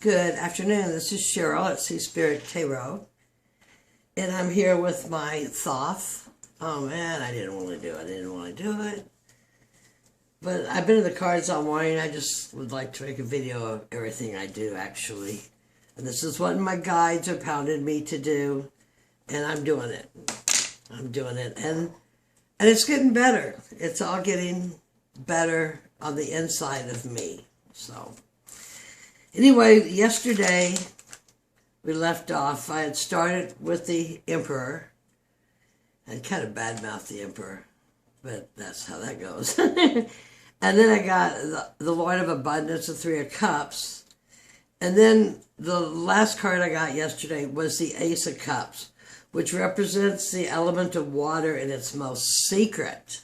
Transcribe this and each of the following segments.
Good afternoon. This is Cheryl at Sea Spirit Tarot, and I'm here with my Thoth. Oh man, I didn't want to do it. But I've been in the cards all morning. I just would like to make a video of everything I do, actually. And this is what my guides have pounded me to do, and I'm doing it. And it's getting better. It's all getting better on the inside of me. So anyway, yesterday we left off. I had started with the Emperor and kind of badmouthed the Emperor, but that's how that goes. And then I got the Lord of Abundance, the Three of Cups. And then the last card I got yesterday was the Ace of Cups, which represents the element of water in its most secret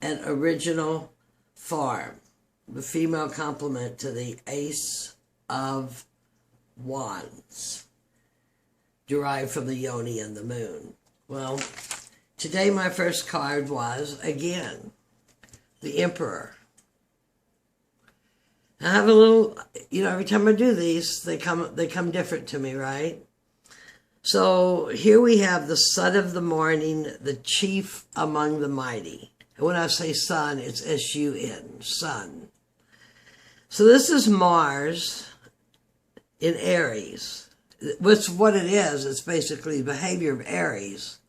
and original form. The female complement to the Ace of Wands, derived from the Yoni and the Moon. Well, today my first card was, again, the Emperor. I have a little, every time I do these, they come different to me, right? So here we have the Son of the Morning, the Chief among the Mighty. And when I say sun, it's S-U-N, sun. So this is Mars in Aries. What's what it is, it's basically the behavior of Aries,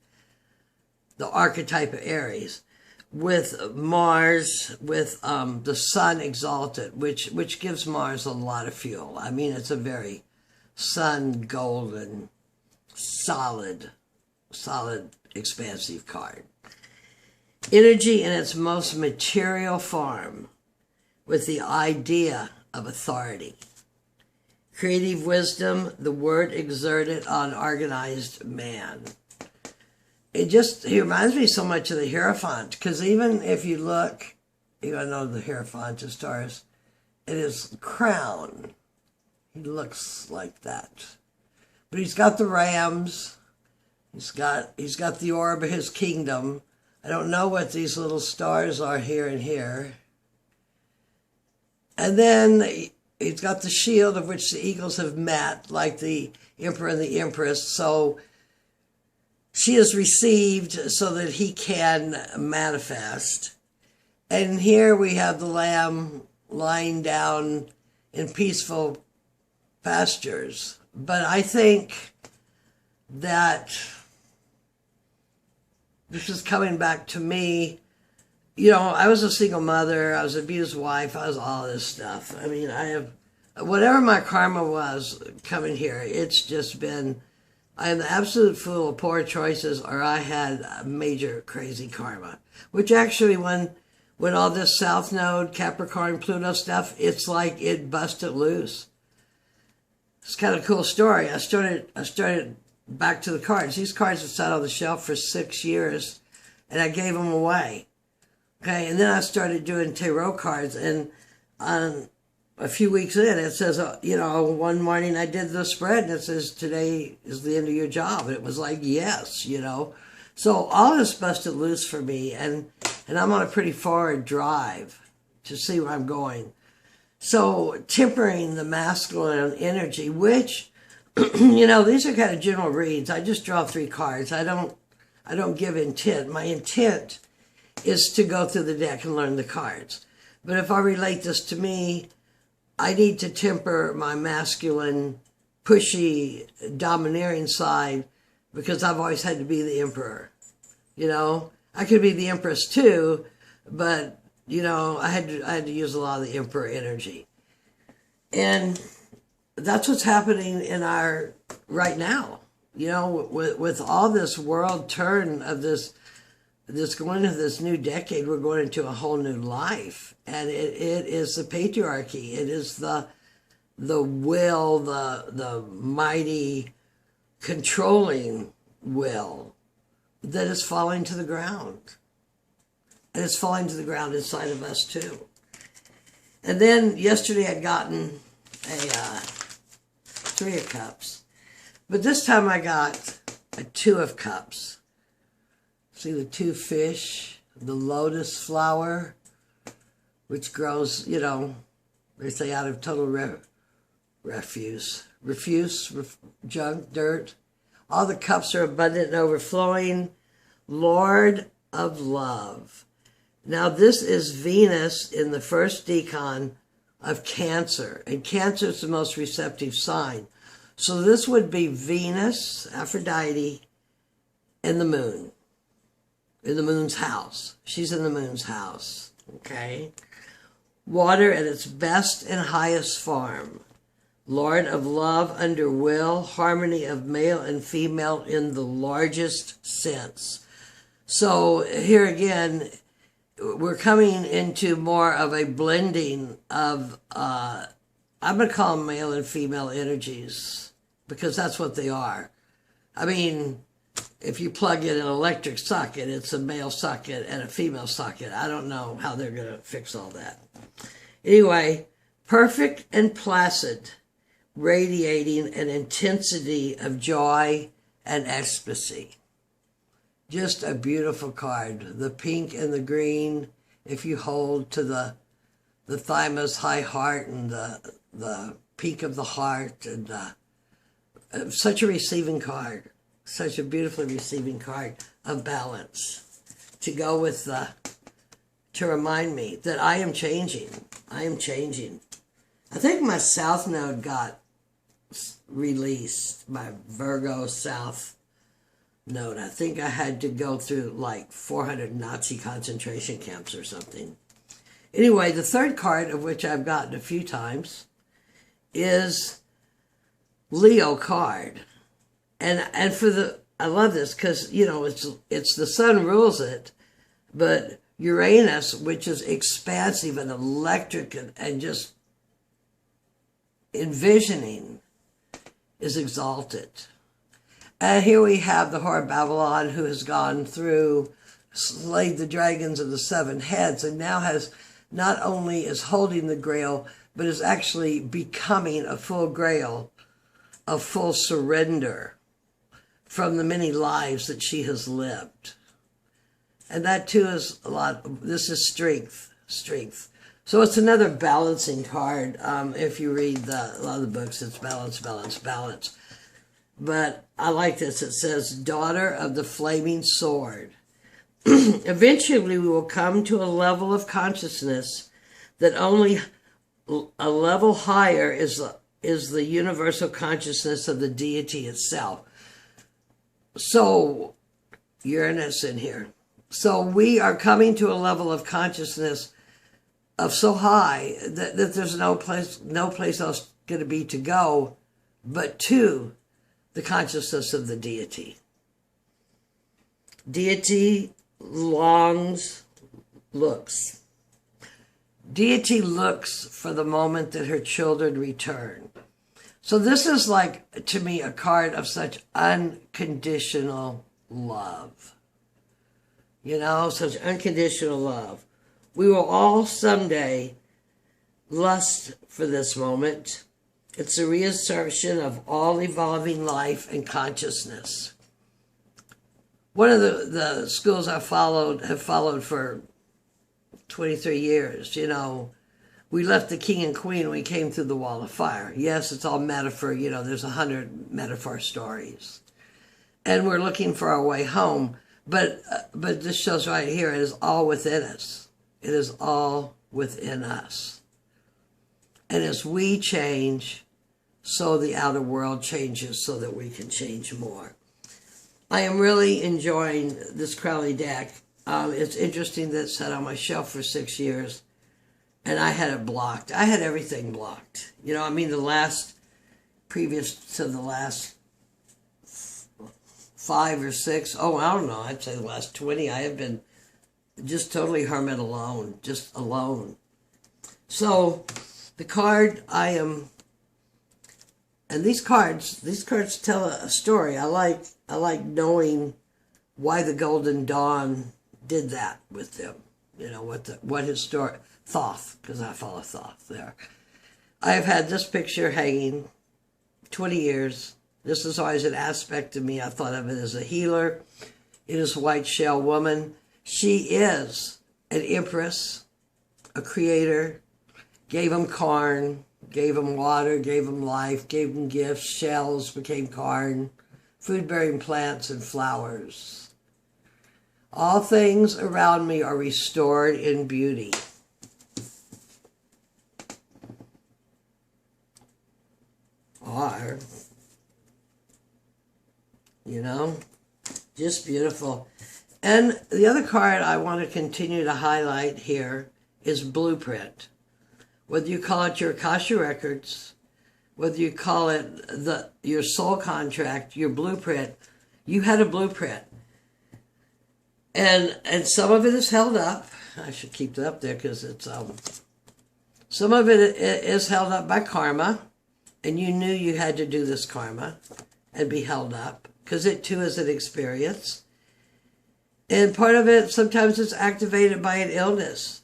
the archetype of Aries, with Mars, with the sun exalted, which gives Mars a lot of fuel. I mean, it's a very sun golden, solid, expansive card. Energy in its most material form, with the idea of authority. Creative wisdom, the word exerted on organized man. He reminds me so much of the Hierophant, because even if you look, I know the Hierophant as far as in his crown, he looks like that. But he's got the rams, he's got the orb of his kingdom. I don't know what these little stars are here and here. And then he's got the shield of which the eagles have met, like the Emperor and the Empress. So she is received so that he can manifest. And here we have the lamb lying down in peaceful pastures. But I think that this is coming back to me. I was a single mother, I was an abused wife, I was all this stuff. I mean, whatever my karma was coming here, it's just been, I am the absolute fool of poor choices, or I had a major crazy karma. Which actually, when all this South Node, Capricorn, Pluto stuff, it's like it busted loose. It's kind of a cool story. I started back to the cards. These cards have sat on the shelf for 6 years, and I gave them away. Okay, and then I started doing tarot cards, and a few weeks in, it says, one morning I did the spread, and it says, today is the end of your job. And it was like, yes, So all this busted loose for me, and I'm on a pretty forward drive to see where I'm going. So tempering the masculine energy, which, these are kind of general reads. I just draw 3 cards. I don't give intent. My intent is to go through the deck and learn the cards. But if I relate this to me, I need to temper my masculine, pushy, domineering side, because I've always had to be the Emperor. I could be the Empress too, but I had to use a lot of the Emperor energy. And that's what's happening in our right now. With all this world turn of this going into this new decade, we're going into a whole new life. And it is the patriarchy. It is the will, the mighty controlling will that is falling to the ground. And it's falling to the ground inside of us too. And then yesterday I'd gotten a 3 of Cups. But this time I got a 2 of Cups. See the 2 fish, the lotus flower, which grows, they say out of total junk, dirt. All the cups are abundant and overflowing. Lord of love. Now this is Venus in the first decan of Cancer. And Cancer is the most receptive sign. So this would be Venus, Aphrodite, and the moon. In the moon's house. She's in the moon's house. Okay? Water at its best and highest form. Lord of love under will, harmony of male and female in the largest sense. So here again, we're coming into more of a blending of, I'm going to call them male and female energies, because that's what they are. I mean, if you plug in an electric socket, it's a male socket and a female socket. I don't know how they're going to fix all that. Anyway, perfect and placid, radiating an intensity of joy and ecstasy. Just a beautiful card. The pink and the green, if you hold to the thymus, high heart, and the peak of the heart, and such a receiving card. Such a beautifully receiving card of balance. To go with to remind me that I am changing. I am changing. I think my South Node got released, my Virgo South Node. I think I had to go through like 400 Nazi concentration camps or something. Anyway, the third card, of which I've gotten a few times, is Leo card. And for the, I love this because, you know, it's the sun rules it, but Uranus, which is expansive and electric and just envisioning, is exalted. And here we have the whore of Babylon, who has gone through, slayed the dragons of the seven heads, and now has not only is holding the grail, but is actually becoming a full grail of full surrender from the many lives that she has lived. And that too is a lot, this is strength. So it's another balancing card. If you read a lot of the books, it's balance, balance, balance. But I like this. It says, daughter of the flaming sword. Eventually we will come to a level of consciousness that only a level higher is the universal consciousness of the deity itself. So, Uranus in here. So we are coming to a level of consciousness of so high that there's no place else going to be to go but to the consciousness of the deity. Deity looks. Deity looks for the moment that her children return. So this is like, to me, a card of such unconditional love. You know, such unconditional love. We will all someday lust for this moment. It's a reassertion of all evolving life and consciousness. One of the schools have followed for 23 years, you know. We left the king and queen when we came through the wall of fire. Yes, it's all metaphor. You know, there's 100 metaphor stories. And we're looking for our way home. But this shows right here, it is all within us. It is all within us. And as we change, so the outer world changes so that we can change more. I am really enjoying this Crowley deck. It's interesting that it sat on my shelf for 6 years. And I had it blocked. I had everything blocked. You know, I mean, previous to the last 5 or 6, I don't know, I'd say the last 20, I have been just totally hermit alone, just alone. So, the card and these cards tell a story. I like knowing why the Golden Dawn did that with them. You know, what his story, Thoth, because I follow Thoth there. I have had this picture hanging 20 years. This is always an aspect of me. I thought of it as a healer. It is a white shell woman. She is an empress, a creator, gave him corn, gave them water, gave them life, gave them gifts, shells became corn, food-bearing plants and flowers. All things around me are restored in beauty. Are, you know, just beautiful. And the other card I want to continue to highlight here is blueprint. Whether you call it your Akasha Records, whether you call it your soul contract, your blueprint, you had a blueprint. And some of it is held up. I should keep that up there because it's, some of it is held up by karma. And you knew you had to do this karma and be held up because it too is an experience. And part of it, sometimes it's activated by an illness.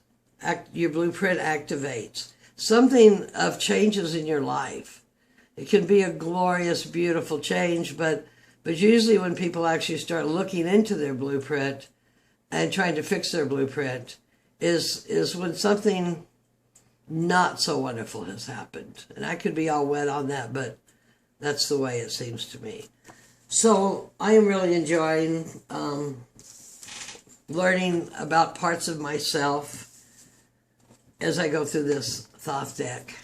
Your blueprint activates. Something of changes in your life. It can be a glorious, beautiful change, but usually when people actually start looking into their blueprint and trying to fix their blueprint is when something not so wonderful has happened. And I could be all wet on that, but that's the way it seems to me. So I am really enjoying learning about parts of myself as I go through this Thoth deck.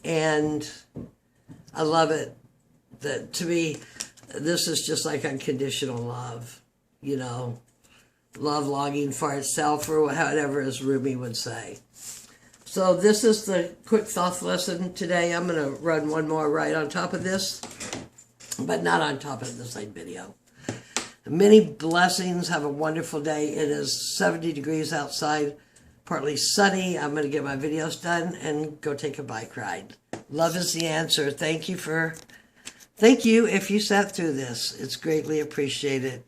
And I love it. That to me, this is just like unconditional love, you know, love longing for itself, or whatever, as Rumi would say. So this is the quick Thoth lesson today. I'm going to run one more right on top of this, but not on top of the same video. Many blessings. Have a wonderful day. It is 70 degrees outside, partly sunny. I'm going to get my videos done and go take a bike ride. Love is the answer. Thank you if you sat through this. It's greatly appreciated.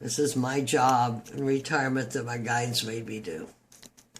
This is my job in retirement that my guides made me do.